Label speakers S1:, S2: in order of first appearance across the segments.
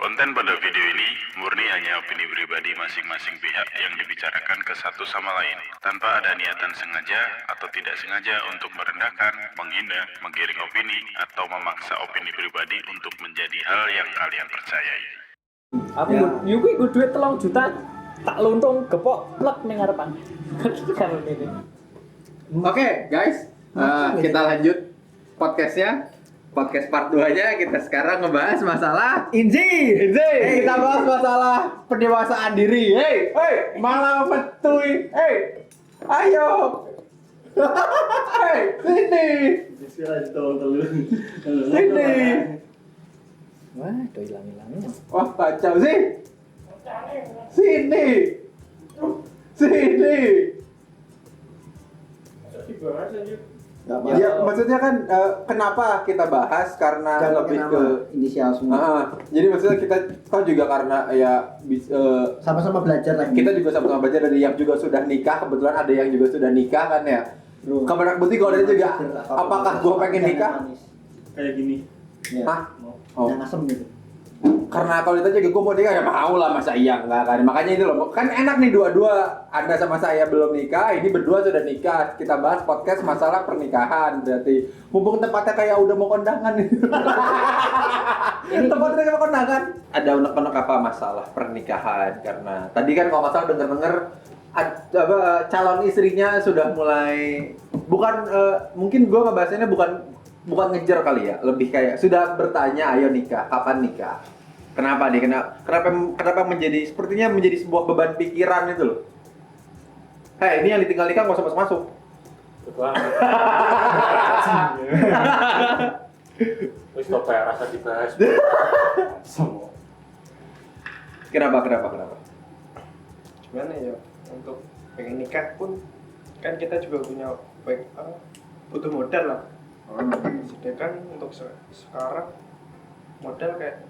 S1: Konten pada video ini murni hanya opini pribadi masing-masing pihak yang dibicarakan ke satu sama lain, tanpa ada niatan sengaja atau tidak sengaja untuk merendahkan, menghina, menggiring opini, atau memaksa opini pribadi untuk menjadi hal yang kalian percayai.
S2: Aku yuki gue duit 3 juta tak lontong gepok plek ning ngarepan. Kan ini.
S3: Oke, guys, kita lanjut podcastnya. Podcast part 2-nya kita sekarang ngebahas masalah
S2: Inji.
S3: kita bahas masalah pendewasaan diri. Malah betuy. Ayo. Sini. Sini.
S2: Wah, do hilang-hilangnya.
S3: Wah, kacau sih. Sini. Ya, maksudnya kan kenapa kita bahas karena
S4: Jangan
S3: lebih
S4: nama,
S3: ke
S4: inisial semua.
S3: jadi maksudnya kita tahu juga karena ya
S4: Sama-sama belajar lagi.
S3: kita juga sama-sama belajar dari yang juga sudah nikah, kebetulan ada yang juga sudah nikah kan ya. Kabar bukti kalau dia juga apakah gua pengen nikah?
S5: Kayak gini.
S4: Ya.
S3: Hah? Oh.
S4: Yang asem gitu.
S3: Karena kalau ditanya juga gue mau nikah ya mau lah, masa iya enggak kan. Makanya itu loh, kan enak nih dua-dua, Anda sama saya belum nikah, ini berdua sudah nikah. Kita bahas podcast masalah pernikahan. Berarti mumpung tempatnya kayak udah mau kondangan nih. Tempatnya kayak mau kondangan. Ada unek-unek apa masalah pernikahan? Karena tadi kan kalau nggak salah denger-denger calon istrinya sudah mulai mungkin gue ngebahasnya bukan ngejar kali ya, lebih kayak sudah bertanya, ayo nikah, kapan nikah? Kenapa nih? Kenapa sepertinya menjadi sebuah beban pikiran itu loh. Hei, ini yang ditinggal nikah nggak usah masuk.
S5: Wis kok kayak rasa dibahas. Semua.
S3: Kenapa?
S6: Gimana ya, untuk pengen nikah pun kan kita juga punya butuh modal lah. Sedangkan untuk sekarang modal kayak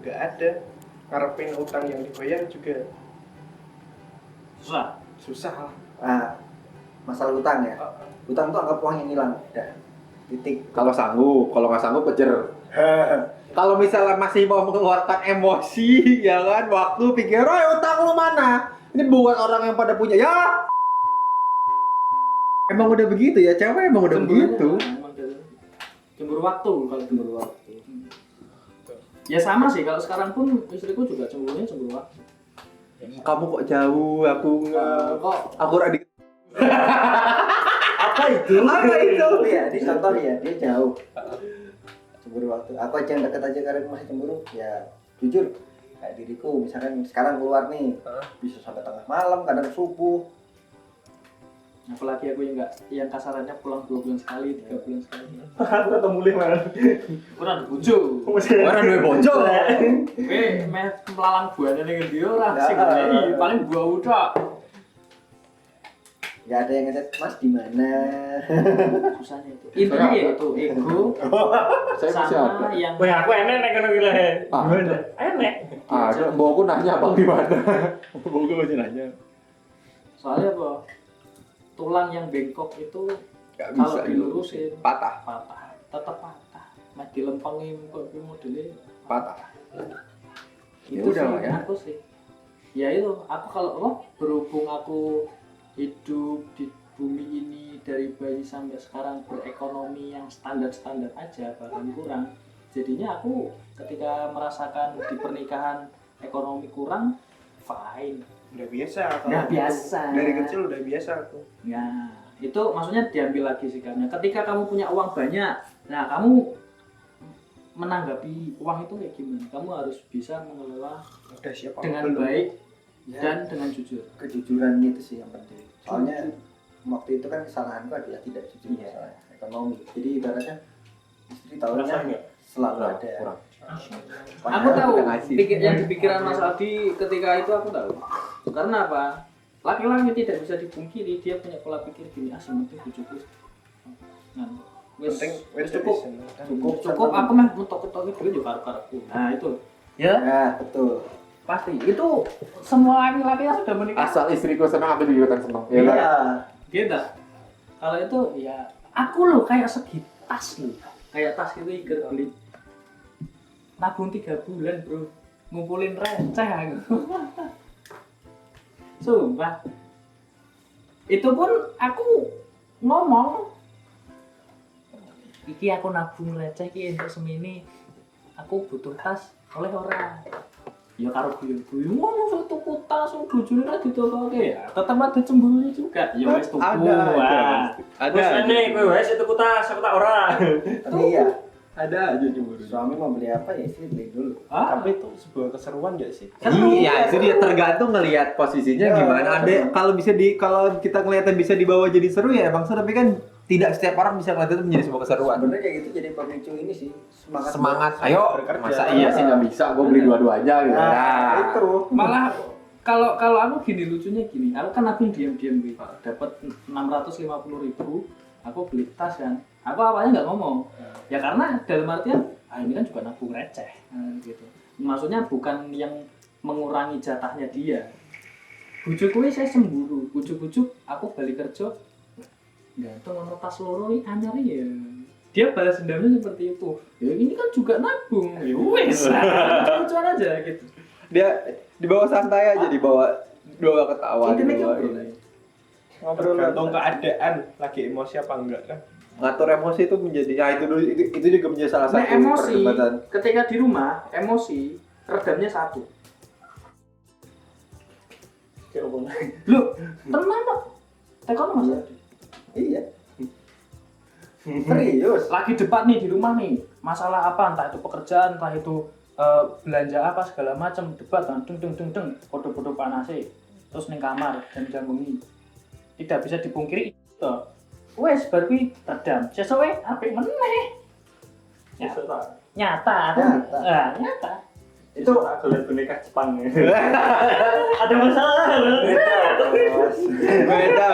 S6: nggak ada, ngarepin utang yang dibayar juga susah lah.
S4: Masalah utang ya. Utang tuh anggap uang yang hilang. Udah. Titik.
S3: Kalau sanggup, kalau nggak sanggup kejer. Kalau misalnya masih mau mengeluarkan emosi, ya kan, waktu pikir, utang lu mana? Ini buat orang yang pada punya, ya. Emang udah begitu ya, cewek emang udah begitu.
S2: Cemburu waktu kalau cemburu waktu. Ya sama sih, kalau sekarang pun istriku juga cemburunya cemburu waktu.
S3: Kamu kok jauh, aku nggak. Aku radik.
S4: Apa itu? Ya, ini contoh ya, dia jauh. Cemburu waktu. Aku aja yang deket aja karena masih cemburu. Ya, jujur. Kayak diriku, misalkan sekarang keluar nih, bisa sampai tengah malam, kadang subuh.
S2: Apalagi aku yang kasarannya pulang 2 bulan sekali, 3 bulan sekali.
S5: Aku ketemu mulai mana?
S2: Kurang bojo.
S3: Orang duwe bojo.
S2: Oke, melalang buahnya ning ndi ora sing ngene paling buah udah.
S4: Nggak ada yang ngechat, Mas di mana?
S2: Susahnya itu. Intinya ya itu ego.
S3: Saya masih ada.
S2: Sama yang
S5: Wah, aku enek nek ngono kuwi le.
S3: Ada.
S5: Enek.
S3: Ada, bawaku nanya abang di mana? Bawaku masih nanya.
S2: soalnya apa? Tulang yang bengkok itu
S3: Gak
S2: kalau
S3: bisa
S2: dilurusin
S3: patah.
S2: tetap patah. Mas dilempengin kok modelnya
S3: Patah. Ya
S2: itu
S3: udah
S2: sih
S3: lah ya.
S2: aku sih. Ya itu, aku kalau berhubung aku hidup di bumi ini dari bayi sampai sekarang berekonomi yang standar-standar aja, bahkan kurang. Jadinya aku ketika merasakan di pernikahan ekonomi kurang, fine.
S6: Udah biasa.
S2: Udah biasa.
S6: Dari kecil udah biasa aku.
S2: Ya, itu maksudnya diambil lagi sikapnya. Ketika kamu punya uang banyak, nah kamu menanggapi uang itu kayak gimana? Kamu harus bisa mengelola
S6: Udah siap
S2: dengan baik dan dengan jujur.
S4: Kejujuran itu sih yang penting. Soalnya waktu itu kan kesalahanku adalah tidak jujur masalah ekonomi. Jadi ibaratnya istri tahunya selalu ada.
S3: Kurang.
S2: Aku tahu
S3: Kita ngasih.
S2: yang di pikiran Mas Aldi ketika itu aku tahu. Karena apa? Laki-laki tidak bisa dipungkiri, dia punya pola pikir gini, penting bujuku. Nah, wis cukup aku mah mentok-mentok duit yo karo-karoku. Nah, itu. Ya,
S4: Ya, betul.
S2: pasti. Itu semua laki-laki yang sudah menikah.
S3: Asal istriku senang, aku juga kan senang. Ya kan?
S4: Iya.
S2: Gitu. Kalau itu ya aku loh kayak segi tas loh. Kayak tas itu ikat beli nabung 3 bulan bro, ngumpulin receh aku. Sumpah. Itu pun aku ngomong, iki aku nabung receh iki untuk semini. Aku butuh tas oleh orang. Ya karo guyon-guyon ngono sok tuku tas bojone ra ditokoke ya. Tetep ada cemburunya juga. Ya wis tuku.
S3: Ada.
S5: Terus ini kowe wes itu kutas aku tak ora.
S4: Tapi iya,
S3: Ada aja cemburu.
S4: suami mau beli apa ya istri beli dulu.
S6: Tapi itu sebuah keseruan gak sih?
S3: Iya, itu dia tergantung ngelihat posisinya
S4: Ya,
S3: gimana. Ada kalau kita ngeliatnya bisa dibawa jadi seru ya emang seru, tapi kan tidak setiap orang bisa ngeliat itu menjadi sebuah keseruan.
S4: Sebenarnya kayak gitu jadi pemicu ini sih
S3: Semangat, ayo
S6: bekerja.
S3: masa iya sih nggak bisa, gue beli dua-duanya gitu.
S4: Nah, itu.
S2: Malah kalau aku gini lucunya gini, aku kan nabung diam-diam gitu, dapat 650.000, aku beli tas kan, aku awalnya nggak ngomong, ya karena dalam artian, ini kan juga nabung receh, gitu. Maksudnya bukan yang mengurangi jatahnya dia. Bujuku saya cemburu, bujuk-bujuk aku balik kerja, gantung ono tas loro ini anyar ya. Dia balas dendamnya seperti itu. Ya ini kan juga nabung. Ya wes, lucuan aja gitu.
S3: Dia dibawa santai aja, dibawa ketawa.
S2: Intinya
S3: dibawa
S2: ngobrol.
S3: ini.
S6: Ngobrol tergantung keadaan, lagi emosi apa enggak kan?
S3: Ngatur emosi itu menjadi, ya itu dulu itu juga menjadi salah
S2: Nah,
S3: satu
S2: emosi
S3: perdebatan.
S2: ketika di rumah, emosi redamnya satu.
S5: Kayak apa?
S2: Lu, tenang kok. Tekan Mas.
S4: Iya. Serius.
S2: Lagi debat nih di rumah nih. Masalah apa? Entah itu pekerjaan, entah itu belanja apa segala macam, debat kan deng podo-podo panase. Terus ning kamar jam-jam bengi. Tidak bisa dipungkiri itu. Wes bar kuwi redam. Sesuai apik meneh. Nyata.
S4: Nyata.
S2: Nyata.
S5: Itu aku lihat boneka Jepang. Ada masalah.
S3: Beda,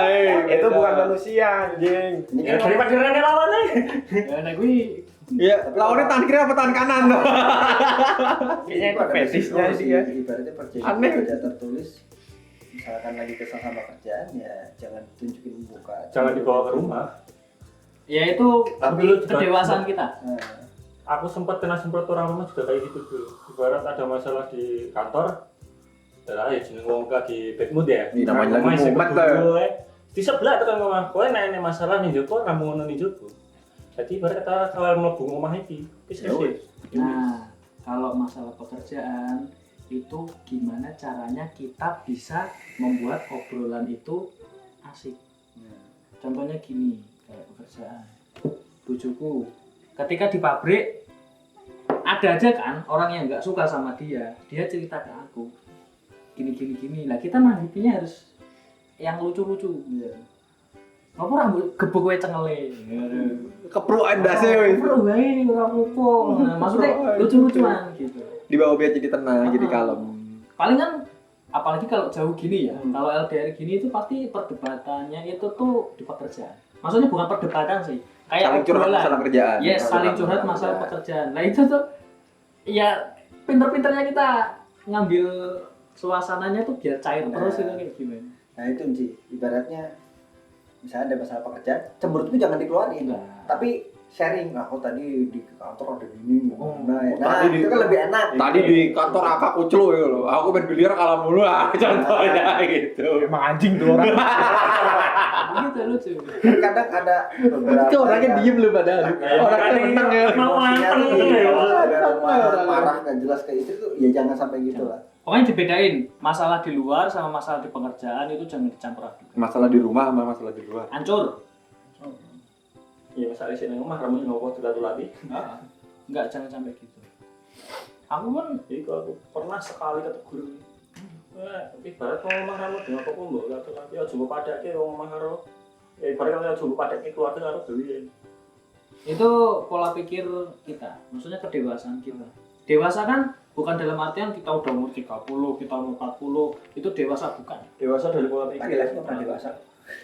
S6: Itu bukan manusia, anjing.
S4: Ini
S5: Ya
S4: kan
S5: daripada rene lawannya.
S2: Ya nek kuwi
S3: Iya, lawannya tangan kiri apa tangan kanan?
S6: Kayaknya itu
S4: ada
S6: fetishnya
S4: resiko
S6: sih ya.
S4: Ibaratnya perjanjian
S3: Aneh.
S4: tidak tertulis. Misalkan lagi kesal sama kerjaan ya jangan tunjukin muka.
S5: Jangan dibawa ke rumah.
S2: ya itu
S5: Tapi lu juga-
S2: kedewasaan kita.
S4: Nah,
S5: Aku sempat kena semprot orang rumah juga kayak gitu dulu. Ibarat ada masalah di kantor, ya jeneng wong lagi bad mood ya.
S3: Namanya lagi
S5: Omah
S3: mumet
S5: sing
S3: lah.
S5: kedua, di sebelah itu kan ngomong, kowe nek masalah nih Joko, kamu ngono nih Joko. Jadi ibarat kata kalau mlebu omah iki, wis
S3: Ya
S5: wis.
S2: Nah, kalau masalah pekerjaan itu gimana caranya kita bisa membuat obrolan itu asik. Contohnya gini, kayak pekerjaan. Bojoku, ketika di pabrik ada aja kan orang yang nggak suka sama dia cerita ke aku gini. Lah kita nanggapinya harus yang lucu-lucu. Apa rambut gebuk wae cengele.
S3: Kepruan dasnya weh.
S2: Bro, wae ora apa-apa. Nah, maksudnya lucu-lucuan gitu.
S3: Dibawa biar jadi tenang, jadi
S2: Ah.
S3: kalem.
S2: Paling kan apalagi kalau jauh gini ya. Kalau LDR gini itu pasti perdebatannya itu tuh di pekerjaan. Maksudnya bukan perdebatan sih. Kayak
S3: Saling curhat
S2: obrolan.
S3: masalah kerjaan.
S2: Yes, saling curhat masalah pekerjaan. Nah itu tuh ya pinter-pinternya kita ngambil suasananya tuh biar cair terus itu kayak gimana.
S4: nah itu sih ibaratnya misalnya ada masalah pekerjaan, cemberut itu jangan dikeluarin.
S2: Nah.
S4: Tapi sharing, aku tadi di kantor ada gini.
S2: Oh,
S3: tadi
S4: itu kan lebih enak.
S3: Tadi di kantor akak kuclu ya loh. Aku main biliar kalah mulu contohnya gitu.
S6: Emang anjing tuh orang.
S2: Begitu lucu.
S4: Kadang ada beberapa
S3: Itu orangnya
S4: yang
S3: diem lu padahal. Orangnya menang ya.
S5: Mau
S4: emosinya
S5: nganteng
S4: tuh
S5: ya.
S4: marah gak jelas kayak itu tuh ya jangan sampai gitu lah.
S2: Pokoknya dibedain masalah di luar sama masalah di pekerjaan itu jangan dicampur aduk.
S3: Masalah di rumah sama masalah di luar.
S2: Hancur.
S5: Iya, misalnya sini rumah rambut ngopo dilatih.
S2: Enggak, jangan sampai gitu. Aku pun
S5: Jadi kalau aku pernah sekali kata guru, ibarat mau ngomong rambut dengan apa pun mbok latih, ya coba padake wong ngomong karo. Ya ibarat kalau coba padake keluarga karo dewe.
S2: itu pola pikir kita, maksudnya kedewasaan kita. Dewasa kan bukan dalam artian kita udah umur 30, kita umur 40, itu dewasa bukan.
S5: Dewasa dari pola pikir.
S4: Laki-laki nggak pernah dewasa.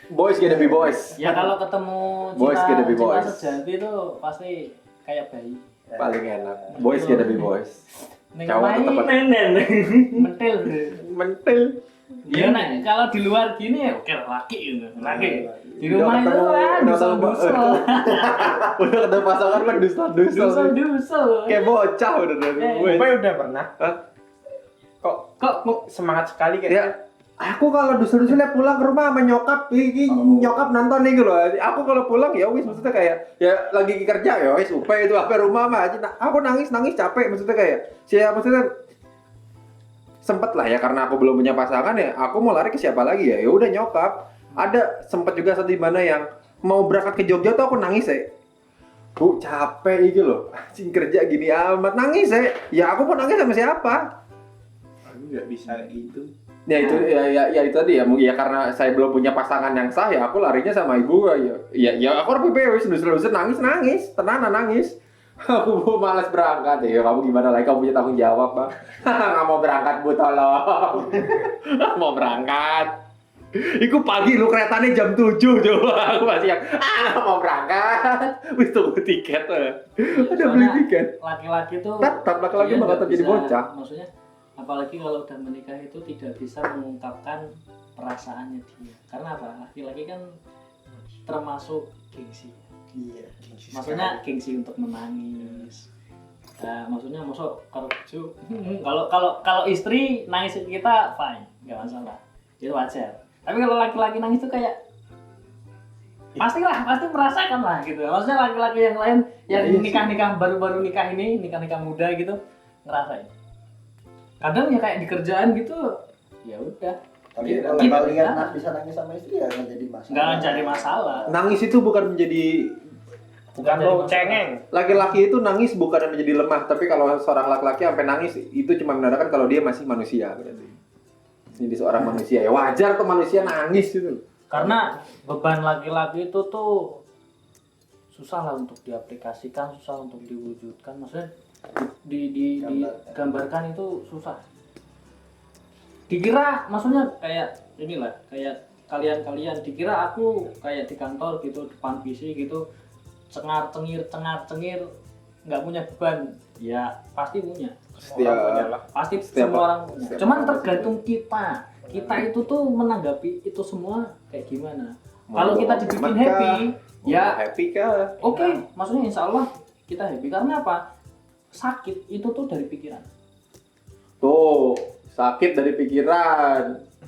S3: Boys gotta be boys.
S2: Ya kalau ketemu
S3: Boys gotta be
S2: cinta
S3: boys.
S2: sejati itu pasti kayak bayi.
S3: Paling enak. Boys gotta be boys.
S2: Ning
S3: Cowok
S2: main
S3: tetep
S5: Menen.
S2: mentil.
S3: Mentil.
S2: Ya nek kalau di luar gini ya oke laki gitu. Laki. Di
S3: Udah
S2: rumah itu
S3: ketemu- udah
S2: dusel-dusel.
S3: Udah ketemu pasangan kan dusel-dusel.
S2: Dusel-dusel.
S3: Kayak bocah udah dari
S2: Eh.
S3: gue.
S6: Gue udah pernah.
S3: Hah?
S6: kok semangat sekali kayak
S3: Ya, aku kalau dusul-dusulnya pulang ke rumah sama nyokap, nyokap nonton nih gitu loh. Aku kalau pulang ya wis maksudnya kayak ya lagi kerja ya wis upaya itu apa rumah mah aja. Aku nangis capek maksudnya kayak maksudnya sempet lah ya karena aku belum punya pasangan ya. Aku mau lari ke siapa lagi ya? Ya udah nyokap. Ada sempet juga saat di mana yang mau berangkat ke Jogja tuh aku nangis ya. Bu capek gitu loh. Anjing kerja gini amat nangis ya. Ya aku mau nangis sama siapa?
S6: aku nggak bisa kayak gitu.
S3: Ya itu ya itu tadi ya mungkin ya karena saya belum punya pasangan yang sah ya aku larinya sama ibu ya aku harus wis nangis tenanan nangis aku malas berangkat ya kamu gimana lagi kamu punya tanggung jawab Bang. Nggak mau berangkat bu tolong nggak mau berangkat Iku pagi lu keretanya jam 7 coba aku masih yang nggak mau berangkat wis tunggu tiket udah beli tiket
S2: laki-laki tuh
S3: tetap laki-laki
S2: dia
S3: bakal
S2: nggak
S3: jadi
S2: bisa-
S3: bocah.
S2: Maksudnya apalagi kalau udah menikah itu tidak bisa mengungkapkan perasaannya dia. Karena apa? Laki-laki kan termasuk gengsi.
S4: Iya.
S2: Maksudnya gengsi untuk menangis. Maksudnya masuk kalau istri nangis kita fine, nggak masalah. Itu wajar. Tapi kalau laki-laki nangis itu kayak pasti merasakan lah gitu. Maksudnya laki-laki yang lain yang nikah baru nikah muda gitu ngerasain. Kadang ya kayak di kerjaan gitu, ya udah.
S4: Tapi
S2: Kita-
S4: kalau
S2: kita-
S4: kalian bisa nangis sama istri ya nggak jadi masalah.
S2: Nggak jadi masalah.
S3: Nangis itu bukan menjadi
S6: Bukan
S2: jadi
S6: lo
S2: masalah.
S6: cengeng.
S3: laki-laki itu nangis bukan menjadi lemah, tapi kalau seorang laki-laki sampai nangis itu cuma menandakan kalau dia masih manusia berarti. Jadi seorang manusia ya wajar tuh manusia nangis gitu.
S2: Karena beban laki-laki itu tuh susah lah untuk diaplikasikan, susah untuk diwujudkan. Maksudnya digambarkan itu susah. Dikira maksudnya kayak inilah, kayak kalian dikira aku kayak di kantor gitu depan PC gitu cengar-cengir nggak punya beban. Ya pasti punya. Pasti
S3: Setiap
S2: semua orang punya.
S3: setiap
S2: Cuman
S3: orang
S2: tergantung kita itu tuh menanggapi itu semua kayak gimana. Kalau kita dibikin happy, ya
S3: happy kah?
S2: oke, maksudnya insya Allah kita happy. Karena apa? Sakit itu tuh dari pikiran.
S3: Tuh, sakit dari pikiran.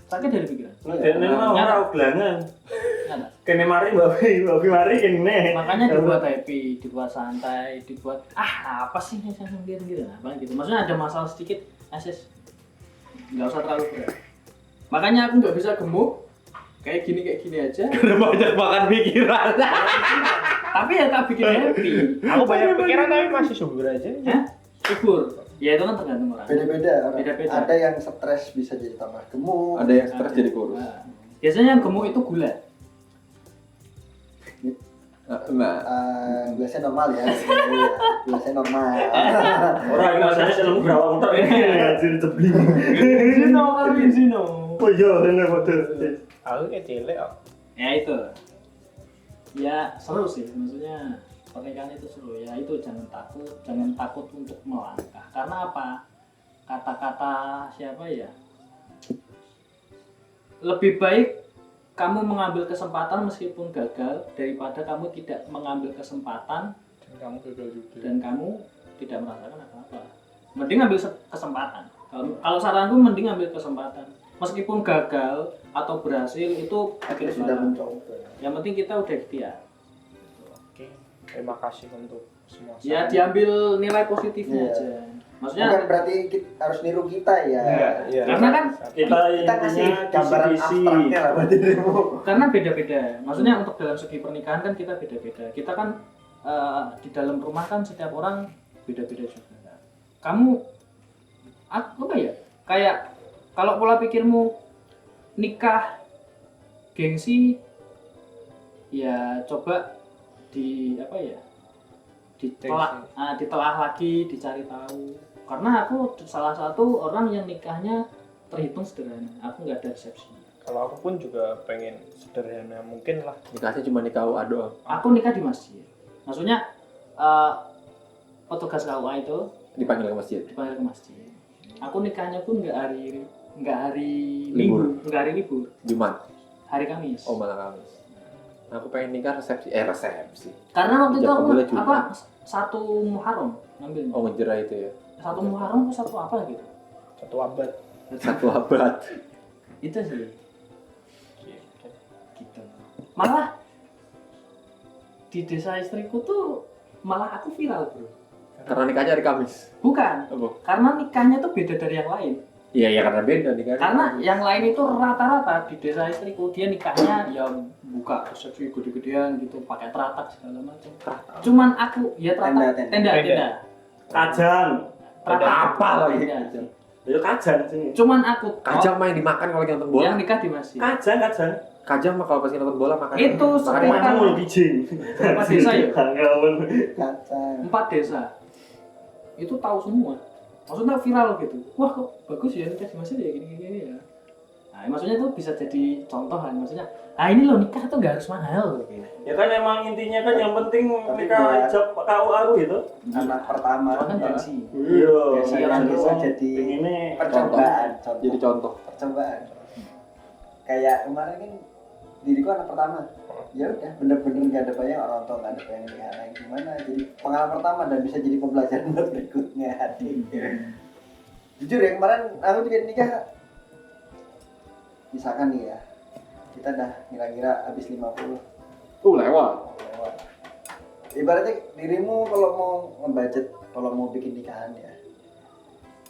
S2: Sakit dari pikiran.
S5: Dene mau ora ulangan.
S2: Nggak ada.
S5: Kene mari babi mari kene.
S2: Makanya dibuat happy, dibuat santai, dibuat apa sih nih gitu, apa gitu. Maksudnya ada masalah sedikit, asis nggak usah terlalu berat. Makanya aku nggak bisa gemuk, kayak gini aja.
S3: Karena banyak makan pikiran.
S2: Tapi ya tak bikin happy.
S6: Aku banyak pikiran tapi masih subur aja.
S2: Hah? Subur. Ya itu kan tergantung orang.
S4: Beda-beda orang.
S2: Beda-beda.
S4: Ada yang stres bisa jadi tambah gemuk.
S3: Ada yang stres jadi kurus.
S2: Nah, biasanya yang gemuk itu gula.
S3: Nah,
S4: Biasanya normal ya. Biasanya normal.
S5: Ora iki masane selemu berawang tok ini jadi tebling.
S2: Zino kan Zino.
S5: Oh iya, ini betul.
S6: Aku kayak cilik kok.
S2: Ya itu. Ya seru sih, maksudnya pernikahan itu seru ya. Itu jangan takut untuk melangkah. Karena apa? Kata-kata siapa ya? Lebih baik kamu mengambil kesempatan meskipun gagal daripada kamu tidak mengambil kesempatan
S6: Dan kamu gagal juga.
S2: dan kamu tidak merasakan apa-apa. Mending ambil kesempatan. Kalau saranku mending ambil kesempatan. Meskipun gagal atau berhasil itu
S4: Akhirnya sudah mencoba.
S2: yang penting kita udah ikhtiar.
S6: Oke, terima kasih untuk semua.
S2: Ya diambil nilai positifnya
S4: Iya.
S2: aja. Maksudnya
S4: Bukan berarti harus niru kita ya.
S6: Iya.
S2: karena kan
S5: Kita
S4: Kita kasih
S5: intinya
S4: gambaran
S5: kisi-kisi.
S4: abstraknya lah buat dirimu.
S2: karena beda-beda. Maksudnya untuk dalam segi pernikahan kan kita beda-beda. Kita kan di dalam rumah kan setiap orang beda-beda juga. Kamu apa ya? Kayak kalau pola pikirmu nikah gengsi ya coba ditelah lagi, dicari tahu. Karena aku salah satu orang yang nikahnya terhitung sederhana. Aku nggak ada resepsi.
S6: Kalau aku pun juga pengen sederhana mungkin lah.
S3: dikasih cuma nikah doang.
S2: Aku nikah di masjid. Maksudnya petugas KUA itu
S3: Dipanggil ke masjid.
S2: dipanggil ke masjid. Aku nikahnya pun nggak hari
S3: Libur.
S2: Minggu, nggak hari libur,
S3: Jumat.
S2: hari Kamis.
S3: Oh malah Kamis. Aku pengen nikah resepsi. Resepsi.
S2: Karena waktu itu
S3: Sejak
S2: aku
S3: mulai Jumat.
S2: satu Muharram ngambilnya.
S3: Oh ngejerah itu ya.
S2: Satu Muharram atau satu apa gitu.
S6: Satu abad.
S3: Satu abad.
S2: Itu sih gitu. Malah di desa istriku tuh malah aku viral bro.
S3: Karena nikahnya hari Kamis.
S2: Bukan,
S3: Apa?
S2: karena nikahnya tuh beda dari yang lain.
S3: Iya ya karena beda nikahnya.
S2: Karena yang lain itu rata-rata di desa istriku dia nikahnya ya buka resepsi gede-gedean gitu, pakai teratak segala macam. Cuman aku ya teratak tenda.
S5: Kajang.
S2: Teratak
S3: apa lagi?
S2: tenda.
S5: Ya kajang sini.
S2: Cuman aku
S3: Kajang mah yang dimakan kalau lagi nonton bola.
S2: yang nikah di masjid.
S5: Kajang.
S3: Kajang mah kalau pas nonton bola makan.
S2: Itu
S3: makan
S2: sekitar-
S5: Makan mulu bijing.
S2: Empat desa ya?
S5: Ngawon.
S4: Kacang.
S2: 4 desa. Itu tahu semua. Maksudnya viral gitu. Wah kok bagus ya nikah di masjid ya gini ya. Nah, maksudnya itu bisa jadi contoh kan. Maksudnya, ini loh nikah tuh nggak harus mahal gitu.
S5: Ya kan emang intinya kan yang penting
S4: Tapi
S5: nikah
S4: buat-
S5: ijab KUA gitu.
S4: Anak pertama.
S2: Cuman kan gengsi.
S5: Iya.
S2: Gengsi
S4: Orang
S2: orang
S4: desa
S2: dulu.
S4: jadi
S5: ini
S4: percobaan.
S3: Jadi contoh.
S4: Percobaan. Kayak kemarin kan diriku anak pertama. Ya udah bener-bener nggak ada banyak orang tua, nggak ada pengen nikah lagi gimana. Jadi pengalaman pertama dan bisa jadi pembelajaran buat berikutnya. Jujur ya kemarin aku juga nikah. Misalkan nih ya, kita dah kira-kira habis 50
S3: Lewat.
S4: lewat. Ibaratnya dirimu kalau mau ngebudget, kalau mau bikin nikahan ya,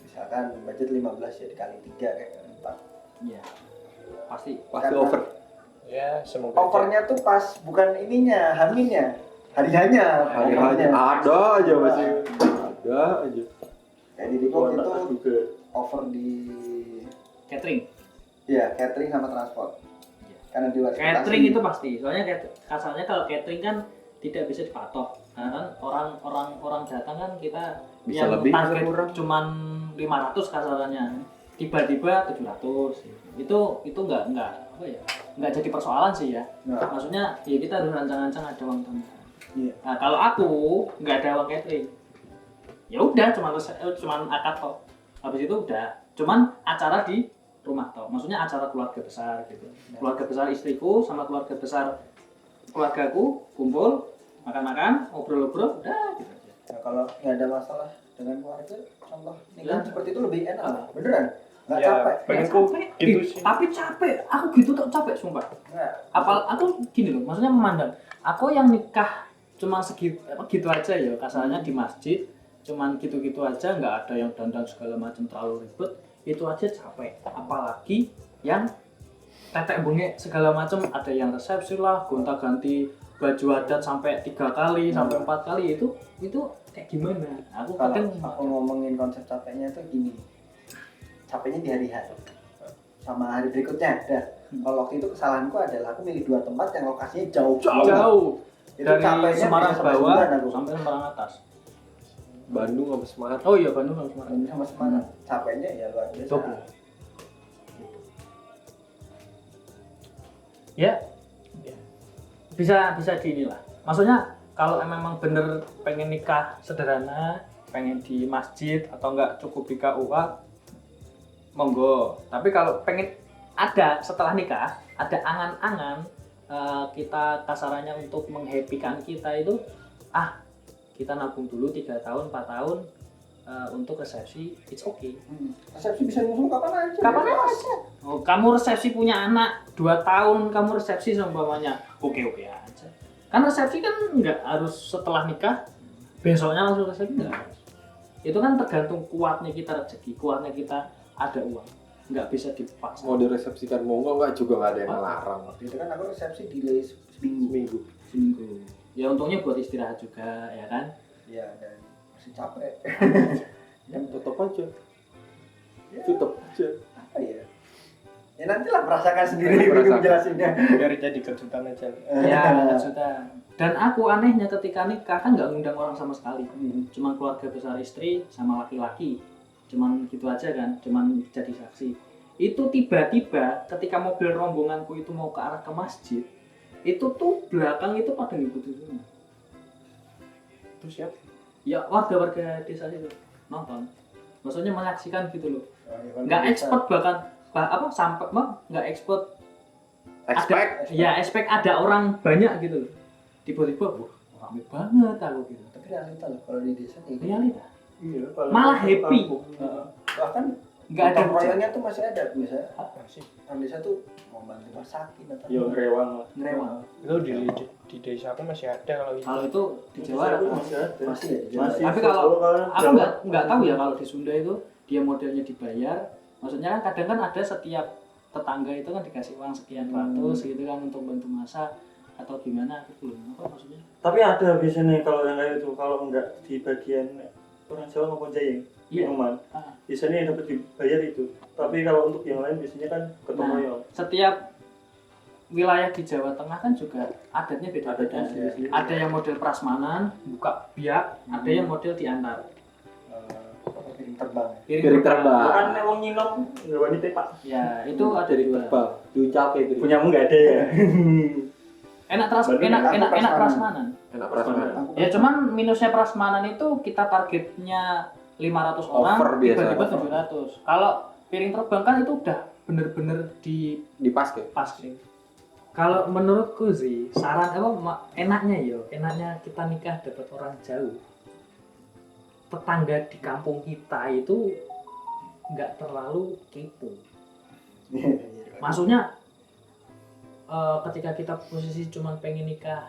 S4: misalkan budget 15 ya dikali 3 kayak 4.
S2: Iya. Pasti.
S3: Pasti
S4: Karena-
S3: over.
S6: Ya, semoga
S4: Overnya tuh pas bukan ininya, haminnya, hari-hanya.
S3: Hari-hari ada aja masih. Ada aja.
S4: Kayak diriku waktu itu over di
S2: Catering.
S4: ya catering sama transport. Karena di luar
S2: Catering itu pasti. Soalnya kasarnya kalau catering kan tidak bisa dipatok. Nah, kan orang datang kan kita
S3: Bisa
S2: yang
S3: lebih, bisa
S2: target
S3: kurang.
S2: cuman 500 kasarannya. Tiba-tiba 700. Itu enggak apa ya? Enggak jadi persoalan sih ya.
S4: Nah,
S2: Maksudnya ya kita harus rancang-rancang ada uang tambahan.
S4: Iya.
S2: Nah, kalau aku nggak ada uang catering, ya udah cuman akad toh. Habis itu udah, cuman acara di rumah toh. Maksudnya acara keluarga besar gitu. Keluarga besar istriku sama keluarga besar keluargaku kumpul, makan-makan, ngobrol-ngobrol, udah gitu aja.
S4: nah, kalau nggak ada masalah dengan keluarga, contoh nikahan
S2: Ya.
S4: seperti itu lebih enak lah, beneran. Nggak
S6: Ya,
S4: capek.
S6: pengenku gitu sih.
S2: Tapi capek, aku gitu tuh capek sumpah.
S4: Nggak.
S2: Aku gini loh, maksudnya memandang. Aku yang nikah cuma gitu aja ya, kasarnya di masjid, cuman gitu-gitu aja, nggak ada yang dandan segala macam terlalu ribet, itu aja capek. Apalagi yang tetek bengek segala macam, ada yang resepsi lah, gonta-ganti baju adat sampai 3 kali, sampai 4 kali, itu kayak gimana? Aku
S4: Kalau
S2: kadang
S4: aku ngomongin konsep capeknya tuh gini, capeknya di hari H sama hari berikutnya ada. Kalau waktu itu kesalahanku adalah aku milih 2 tempat yang lokasinya jauh.
S2: jauh
S4: Itu
S2: dari
S4: capeknya
S2: Semarang
S4: bisa sampai
S2: bawah
S4: sebulan aku.
S2: sampai Semarang atas.
S3: Bandung sama Semarang.
S2: Oh iya, Bandung sama Semarang.
S4: Sama Semarang. Capeknya ya luar biasa.
S2: Double. Ya, bisa di inilah. Maksudnya kalau memang bener pengen nikah sederhana, pengen di masjid atau enggak cukup di KUA, monggo. Tapi kalau pengen ada setelah nikah, ada angan-angan kita kasarannya untuk menghappykan kita itu, kita nabung dulu 3 tahun, 4 tahun untuk resepsi, it's okay.
S4: Resepsi bisa nyusul kapan aja.
S2: Kapan
S4: bebas.
S2: aja. Oh, kamu resepsi punya anak 2 tahun, kamu resepsi seumpamanya oke-oke aja. Kan resepsi kan nggak harus setelah nikah, besoknya langsung resepsi nggak harus. Itu kan tergantung kuatnya kita rezeki, kuatnya kita ada uang. Nggak bisa dipaksa.
S3: Mau diresepsikan monggo nggak juga nggak ada yang ngelarang.
S4: Waktu itu kan aku resepsi delay seminggu.
S3: Seminggu.
S2: Ya untungnya buat istirahat juga, ya kan?
S4: Iya, dan masih capek.
S3: Tutup aja.
S4: Ya,
S3: Tutup aja.
S4: apa ya? Ya nantilah merasakan sendiri
S3: Merasakan.
S4: bingung jelasinnya.
S6: biar jadi kejutan aja.
S2: Ya, sudah. Dan aku anehnya ketika nikah kan nggak ngundang orang sama sekali. Cuman keluarga besar istri sama laki-laki. Cuman gitu aja kan, cuman jadi saksi. Itu tiba-tiba ketika mobil rombonganku itu mau ke arah ke masjid, itu tuh belakang itu pada ngikutin semua.
S6: Terus ya,
S2: Ya warga-warga desa itu nonton. Maksudnya menyaksikan gitu loh.
S4: Oh, ya, kalau
S2: Nggak
S4: bisa.
S2: expert bahkan sampai nggak expert.
S3: Expect.
S2: Expect ada orang banyak gitu loh. Tiba-tiba, wah rame banget aku gitu.
S4: Tapi realita loh kalau di desa kayak gitu.
S2: Realita.
S5: Iya,
S2: Malah happy.
S4: Bahkan
S2: nggak ada
S4: Gotong royongnya tuh masih ada biasa.
S6: Masih.
S4: Orang desa tuh mau bantu masakin atau
S5: Yo ngerewang lah.
S2: ngerewang.
S6: Itu di desa aku masih ada kalau itu.
S2: Kalau itu di Jawa
S5: masih ada.
S4: masih ya di Jawa.
S5: Masih.
S2: Tapi kalau
S5: kan
S2: aku nggak tahu ya kalau di Sunda itu dia modelnya dibayar. Maksudnya kan kadang kan ada setiap tetangga itu kan dikasih uang sekian ratus gitu kan untuk bantu masak atau gimana aku belum apa maksudnya.
S5: Tapi ada biasanya kalau yang kayak itu, kalau enggak di bagian orang Jawa maupun Jawa
S2: Iya.
S5: minuman,
S2: Ah.
S5: biasanya yang dapat dibayar itu. Tapi kalau untuk yang lain biasanya kan gotong
S2: Nah,
S5: royong.
S2: setiap wilayah di Jawa Tengah kan juga adatnya beda-beda.
S5: Adatnya sendiri-sendiri.
S2: Ada yang model prasmanan, buka biak, ada yang model diantar.
S4: piring terbang.
S3: Piring terbang.
S5: Bukan emang nyinom nggak wanita pak.
S2: Ya, itu ada
S3: Dari
S2: dua.
S3: terbang. Diucap kayak gitu.
S5: Punyamu nggak ada ya?
S2: Enak
S5: Bandung
S2: enak
S4: aku
S2: enak enak
S4: prasmanan.
S2: prasmanan.
S3: Enak prasmanan.
S4: Aku
S2: Ya cuman minusnya prasmanan itu kita targetnya 500 orang,
S3: Over biasa.
S2: tiba-tiba 700. Kalau piring terbang kan itu udah bener-bener di
S3: Di pas kayak.
S2: pas sih. Kalau menurutku sih saran apa enaknya enaknya kita nikah dapat orang jauh. Tetangga di kampung kita itu nggak terlalu kepo. Maksudnya ketika kita posisi cuma pengen nikah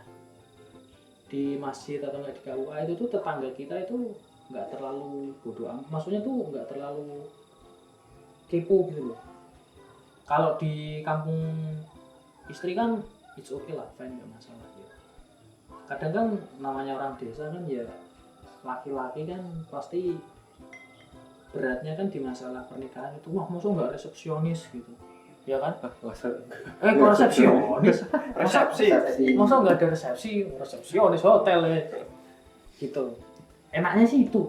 S2: di masjid atau nggak di KUA itu tuh tetangga kita itu nggak terlalu bodoh amat. Maksudnya tuh nggak terlalu kepo gitu loh. Kalau di kampung istri kan it's okay lah, fine nggak masalah gitu. Kadang kan namanya orang desa kan ya laki-laki kan pasti beratnya kan di masalah pernikahan itu wah masa nggak resepsionis gitu ya kan kok resepsionis masa nggak ada resepsionis hotel ya gitu enaknya sih itu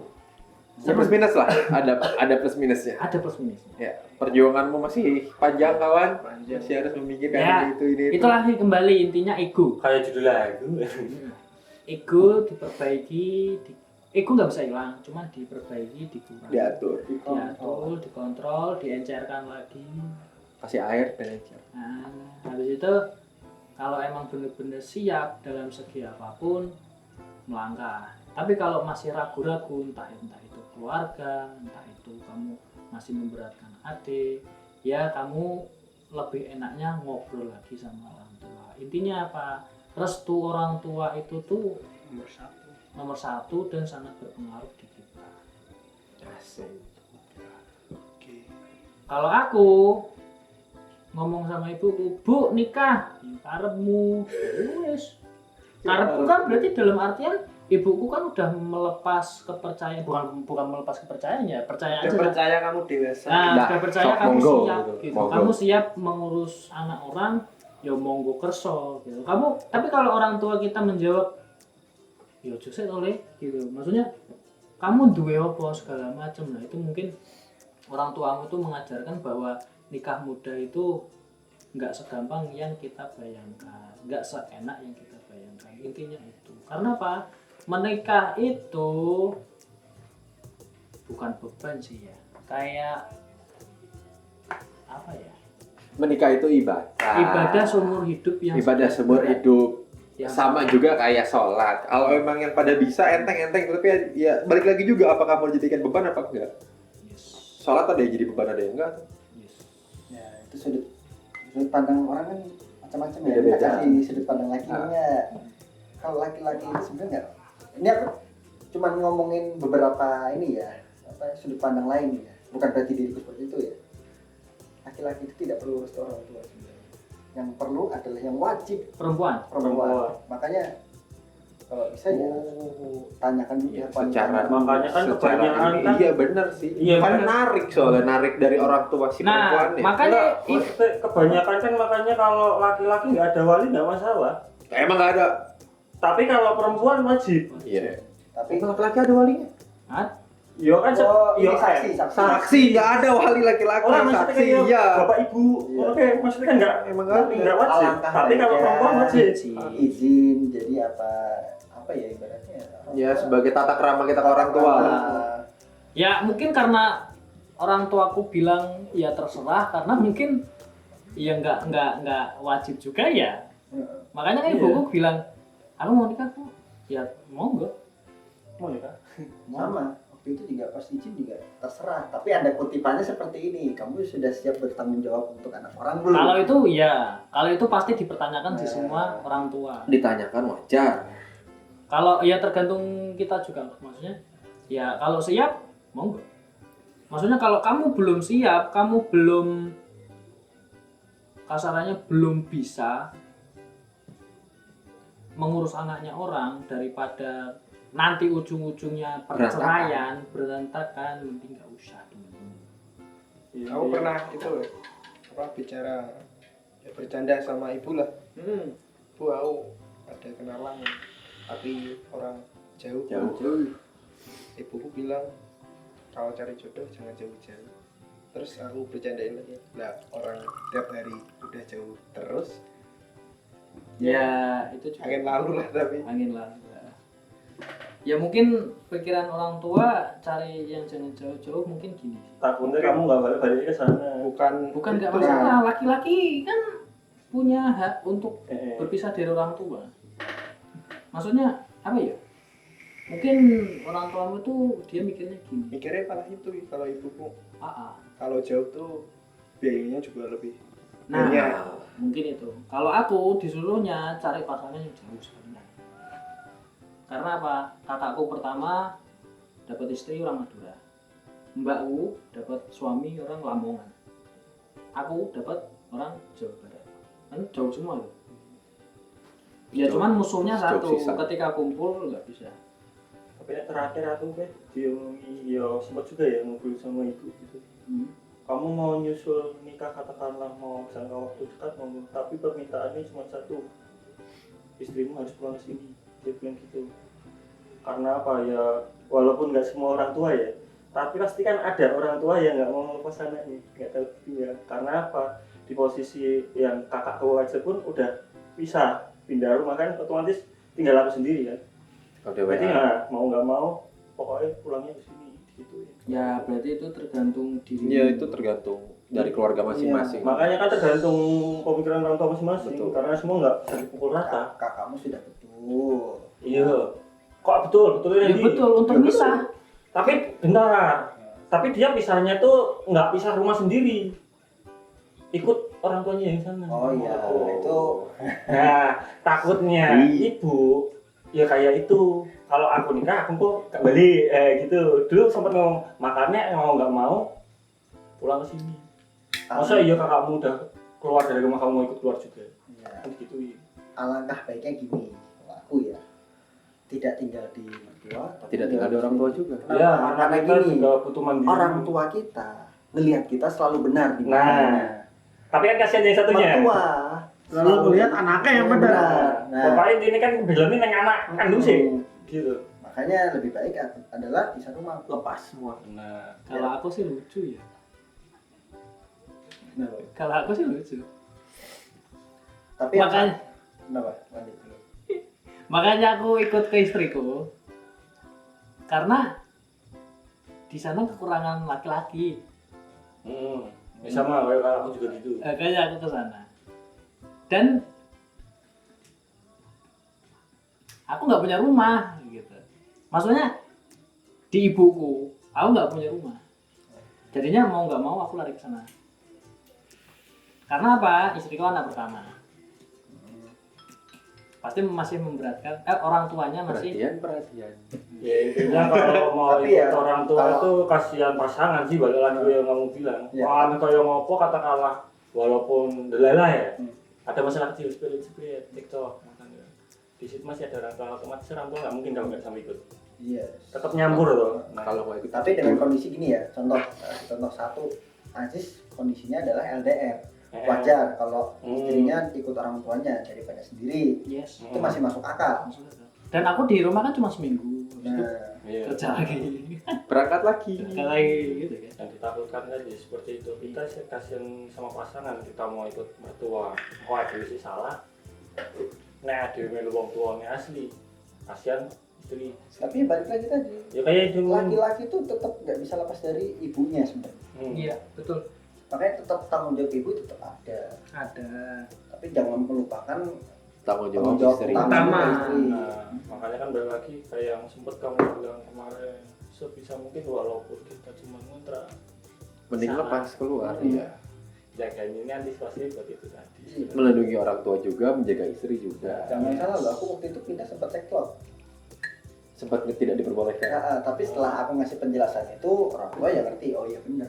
S3: Ya plus minus lah. Ada plus minusnya.
S2: ada plus minusnya
S3: Ya, perjuanganmu masih panjang kawan. Masih harus memikirkan
S2: Ya,
S3: ini itu.
S2: itulah kembali intinya ego
S5: Kayak judul lagu.
S2: ego diperbaiki ego nggak bisa hilang cuman diperbaiki dikurangi
S3: Diatur.
S2: diatur dikontrol diencerkan lagi.
S3: Kasih air dan aja.
S2: Nah, habis itu kalau emang benar-benar siap dalam segi apapun melangkah. Tapi kalau masih ragu-ragu entah itu keluarga, entah itu kamu masih memberatkan adik, ya kamu lebih enaknya ngobrol lagi sama orang tua. Intinya apa? Restu orang tua itu tuh nomor satu dan sangat berpengaruh di kita.
S3: Asik.
S2: Kalau aku ngomong sama ibuku, Bu nikah, karepmu, wis. Karepku kan berarti dalam artian ibuku kan udah melepas kepercayaan, bukan melepas kepercayaan ya, percaya aja.
S6: Udah percaya kamu dewasa.
S2: Nah,
S3: Nah,
S2: udah percaya
S3: sok
S2: kamu
S3: monggo,
S2: siap,
S3: gitu.
S2: gitu.
S3: Monggo.
S2: Kamu siap mengurus anak orang, ya monggo kerso, gitu. Tapi kalau orang tua kita menjawab, ya jose oleh, gitu. Maksudnya kamu duwe apa segala macam, nah itu mungkin orang tuamu tuh mengajarkan bahwa nikah muda itu nggak segampang yang kita bayangkan, nggak seenak yang kita bayangkan. Intinya itu. Karena apa? Menikah itu bukan beban sih ya. Kayak apa ya?
S3: Menikah itu ibadah.
S2: Ibadah seumur hidup yang
S3: Ibadah seumur hidup.
S2: yang
S3: Sama juga kayak sholat. Kalau emang yang pada bisa enteng-enteng, tapi ya balik lagi juga apakah mau dijadikan beban apa enggak?
S2: Yes.
S3: Sholat ada yang jadi beban ada yang enggak.
S2: Yes.
S4: Ya itu sudut pandang orang kan macam-macam ya.
S3: Beda-beda.
S4: Kita kasih sudut pandang lakinya. Kalau laki-laki itu sebenarnya nggak. Ini aku cuma ngomongin beberapa ini ya, apa sudut pandang lain ya. Bukan berarti diriku seperti itu ya. Laki-laki itu tidak perlu restu orang tua sebenarnya. Yang perlu adalah yang wajib
S2: Perempuan.
S4: perempuan. Makanya kalau bisa ya tanyakan dulu
S3: Ya,
S4: wanitanya.
S3: secara
S5: Makanya kan
S3: secara
S5: kebanyakan
S3: ini,
S5: kan
S3: iya benar sih.
S5: Iya,
S3: Kan
S5: benar.
S3: narik soalnya narik dari orang tua si
S2: Nah,
S3: perempuan ya.
S2: makanya
S5: maksudnya kebanyakan kan makanya kalau laki-laki nggak ada wali nggak masalah.
S3: Emang nggak ada.
S5: Tapi kalau perempuan wajib.
S3: Iya.
S4: Tapi
S3: Emang laki-laki ada walinya?
S5: Yo kan
S4: ini
S5: yo
S4: saksi.
S3: Saksi nggak ada wali laki-laki.
S5: Orang maksudnya
S3: Saksi
S5: kayak
S3: iya.
S5: bapak ibu.
S4: Iya.
S5: Oke, maksudnya kan
S3: Emang nggak ada.
S5: nggak wajib.
S4: Alangkah
S5: Tapi kalau
S4: baiknya
S5: perempuan wajib.
S4: izin jadi apa ya ibaratnya
S3: Ya sebagai tata krama kita ke orang tua.
S2: ya mungkin karena orang tuaku bilang ya terserah karena mungkin ya nggak wajib juga ya. Makanya kan
S5: Iya.
S2: ibuku bilang, aku mau nikah kok. Ya mau nggak?
S5: Mau ya?
S4: sama waktu itu juga pas izin juga terserah, tapi ada kutipannya seperti ini, kamu sudah siap bertanggung jawab untuk anak orang belum?
S2: Kalau itu ya, kalau itu pasti dipertanyakan di semua orang tua.
S3: Ditanyakan wajar.
S2: Kalau ya tergantung kita juga, maksudnya ya kalau siap mau nggak? Maksudnya kalau kamu belum siap, kamu belum kasarannya belum bisa mengurus anaknya orang, daripada nanti ujung-ujungnya perceraian berantakan, mending nggak usah dulu.
S6: Aku pernah itu apa bicara ya bercanda sama ibu lah. Bu, aku ada kenalan tapi orang jauh. Ibuku bilang kalau cari jodoh jangan jauh-jauh. Terus aku bercandain lagi, lah orang tiap hari udah jauh terus.
S2: Ya itu juga
S6: Angin lalu lah tapi.
S2: angin lalu. Ya mungkin pikiran orang tua cari yang jangan jauh-jauh mungkin gini.
S5: Takutnya kamu nggak balik-balik ke sana.
S2: Bukan nggak masalah, laki-laki kan punya hak untuk berpisah dari orang tua. Maksudnya apa ya? Mungkin orang tuamu itu dia mikirnya gini.
S6: Mikirnya malah itu kalau ibuku.
S2: Kalau
S6: Kalau jauh tuh biayanya juga lebih
S2: nah,
S6: banyak.
S2: mungkin itu. Kalau aku disuruhnya cari pasangan yang jauh sekalian. Karena apa? Kakakku pertama dapat istri orang Madura. Mbakku dapat suami orang Lamongan. Aku dapat orang Jawa Barat. Kan jauh semua loh. Ya
S3: Jauh.
S2: cuman musuhnya satu,
S3: Jauh sisa.
S2: ketika kumpul nggak bisa.
S5: Tapi yang terakhir aku dia ya sempat juga ya ngobrol sama ibu gitu. Kamu mau nyusul nikah katakanlah mau jangka waktu dekat mau, tapi permintaannya cuma satu, istrimu harus pulang ke sini. Dia bilang gitu. Karena apa ya, walaupun nggak semua orang tua ya, tapi pasti kan ada orang tua yang nggak mau melepas anaknya, nggak tahu dia. Karena apa, di posisi yang kakakku aja pun udah bisa pindah rumah kan, otomatis tinggal aku sendiri kan. Berarti nggak mau pokoknya pulangnya ke sini gitu ya.
S2: Ya berarti itu tergantung diri.
S3: Ya itu tergantung dari keluarga masing-masing.
S5: Makanya kan tergantung pemikiran orang tua masing-masing.
S3: Betul.
S5: Karena semua nggak bisa dipukul rata.
S4: Kakakmu sudah betul.
S5: Iya. Kok betulnya
S2: Ya betul untuk
S5: Ya,
S2: misah.
S5: Tapi bentar. Tapi dia pisahnya tuh nggak pisah rumah sendiri. Ikut orang tuanya yang sana.
S4: Oh iya, itu
S5: Nah, takutnya ibu ya kayak itu. Kalau aku nikah, aku kok gak balik, gitu. Dulu sempat ngomong, makanya mau nggak mau pulang ke sini. Masa iya kakakmu udah keluar dari rumah kamu mau ikut keluar juga?
S4: ya,
S5: Kan gitu ya.
S4: alangkah baiknya gini, kalau aku ya tidak tinggal di mertua, tapi
S3: Tidak tinggal di orang tua juga.
S5: Ya,
S4: karena
S5: kita
S4: gini,
S5: juga butuh mandiri.
S4: orang tua kita ngelihat kita selalu benar di
S5: Nah,
S4: matanya.
S5: tapi kan kasihan yang satunya.
S4: Mertua
S2: Selalu melihat anaknya yang benar.
S4: Nah,
S5: Bapaknya ini kan belum neng anak kandung sih. Gitu.
S4: makanya lebih baik adalah pisah rumah.
S3: Lepas semua.
S5: Nah,
S2: Kalau aku sih lucu ya.
S4: Kenapa?
S2: Kalau aku sih lucu.
S4: Tapi
S2: Makanya
S4: kenapa? Lanjut dulu.
S2: makanya aku ikut ke istriku. Karena di sana kekurangan laki-laki.
S5: ya sama kayak aku juga gitu.
S2: Makanya aku ke sana. Dan aku nggak punya rumah gitu. Maksudnya di ibuku, aku nggak punya rumah. Jadinya mau nggak mau aku lari ke sana. Karena apa? Istriku anak pertama. Pasti masih memberatkan. Orang tuanya masih.
S3: Perhatian.
S5: Ya intinya kalau mau
S4: Tapi
S5: ikut
S4: ya,
S5: orang tua
S4: kalau-
S5: itu kasihan pasangan sih, balik lagi yang kamu bilang.
S4: Ya.
S5: Kalau kayak ngopo katakanlah walaupun delala ya, ada masalah kecil sepele TikTok makanya. Di situ masih ada orang tua, otomatis orang tua nggak mungkin kamu nggak sama ikut.
S4: Iya.
S5: Tetap nyampur loh.
S3: Kalau mau ikut.
S4: Tapi dengan kondisi gini ya, contoh satu, Aziz kondisinya adalah LDR. Wajar kalau istrinya ikut orang tuanya daripada sendiri,
S2: Yes.
S4: itu masih masuk akal.
S2: Dan aku di rumah kan cuma seminggu. Habis itu
S4: Nah,
S5: Iya.
S2: kerja lagi.
S3: Berangkat lagi.
S2: Kerja lagi gitu kan.
S5: Yang ditakutkan tadi seperti itu, kita sih kasihan sama pasangan, kita mau ikut mertua, kok ada sih salah. Nah, dia melu wong tuanya asli, kasihan istri.
S4: tapi balik lagi tadi,
S5: Ya kayak dulu.
S4: laki-laki itu tetap nggak bisa lepas dari ibunya sebenarnya.
S2: Iya, betul.
S4: Makanya tetap tanggung jawab ibu tetap ada.
S2: Ada.
S4: Tapi jangan melupakan
S3: Tanggung
S4: tanggung
S3: jawab
S4: jawab
S3: istri.
S4: utama
S2: Utama.
S4: istri.
S5: Nah, makanya kan balik lagi kayak yang sempet kamu bilang kemarin sebisa mungkin walaupun kita cuma ngontrak
S3: Mending
S2: Sama.
S3: lepas keluar. Iya.
S5: jagain ini antisipasi buat itu tadi.
S3: Melindungi orang tua juga, menjaga istri juga.
S4: Jangan salah loh, aku waktu itu pindah sempat tektok.
S3: Sempat tidak diperbolehkan.
S4: Tapi setelah aku ngasih penjelasan itu orang tua ya ngerti, oh iya benar.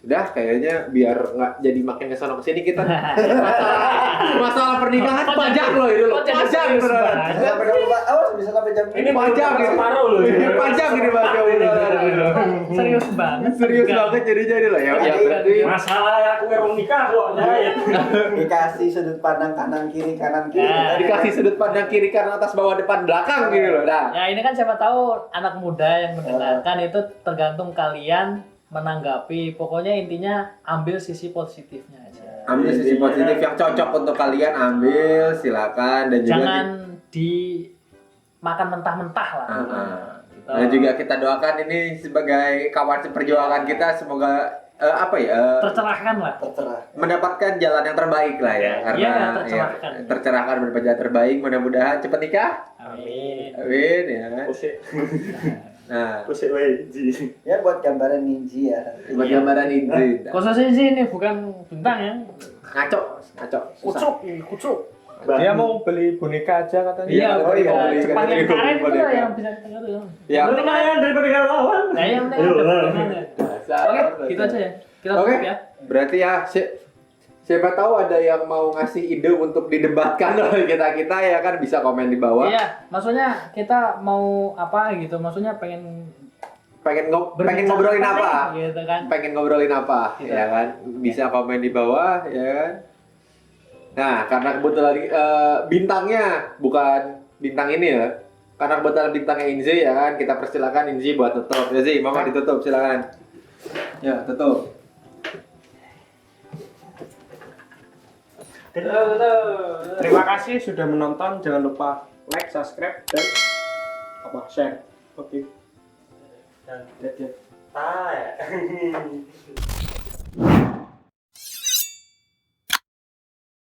S3: Sudah, kayaknya biar nggak jadi makin kesana kesini kita. Masalah pernikahan pajak loh itu loh. Pajak beneran.
S4: Bisa sampai 24 hours, bisa sampai jam
S5: Ini
S3: pajak
S5: baru
S3: gitu.
S5: separuh loh.
S3: Pajak ini Mas ya beneran.
S2: Serius banget.
S3: Serius banget jadi loh ya. Ya berarti
S5: Masalah aku yang nikah kok ya.
S4: dikasih sudut pandang kanan kiri
S2: Nah,
S3: dikasih sudut pandang kiri kanan atas bawah depan belakang gitu loh. Nah,
S2: Ya ini kan siapa tahu anak muda yang mendengarkan itu tergantung kalian menanggapi. Pokoknya intinya ambil sisi positifnya aja.
S3: ambil sisi positif yang cocok untuk kalian, ambil silakan dan juga
S2: Jangan dimakan mentah-mentah lah. Gitu.
S3: dan juga kita doakan ini sebagai kawan seperjuangan kita, semoga
S2: Tercerahkan lah.
S4: terserah.
S3: mendapatkan jalan yang terbaik lah ya, karena
S2: Iya, tercerahkan.
S3: ya, tercerahkan mendapat jalan terbaik, mudah-mudahan cepat nikah.
S2: Amin.
S3: Amin ya.
S5: Pusik.
S3: Nah,
S5: Pusik wae.
S4: Ya buat gambaran ninja ya.
S3: buat gambaran ini
S2: Khususnya sih ini bukan bintang ya.
S3: ngaco, susah.
S2: Kucuk.
S6: Dia mau beli boneka aja katanya.
S2: Iya,
S3: Oh iya,
S2: boneka
S3: beli
S2: Jepang yang
S3: boneka.
S2: karet itu lah yang bisa kita tuh.
S3: Ya.
S2: Mending kalian
S5: daripada kita lawan.
S2: Nah, yang penting ada perkembangannya. Oke, gitu aja ya. Kita
S3: Oke,
S2: tutup ya.
S3: berarti ya siapa tahu ada yang mau ngasih ide untuk didebatkan oleh kita ya kan, bisa komen di bawah.
S2: Iya, maksudnya kita mau apa gitu. Maksudnya pengen
S3: pengen
S2: berbicara
S3: ngobrolin
S2: nih,
S3: apa?
S2: gitu kan.
S3: Pengen ngobrolin apa?
S2: Gitu.
S3: Ya kan? Bisa komen di bawah ya kan. Nah, karena kebetulan bintangnya bukan bintang ini ya. Karena kebetulan bintangnya Inzi ya kan, kita persilakan Inzi buat tutup. Ya sih, Mama ditutup silakan. Ya, tutup.
S6: Terima kasih sudah menonton. Jangan lupa like, subscribe, dan share. Oke.
S5: Dan
S6: Dadah.
S5: tai.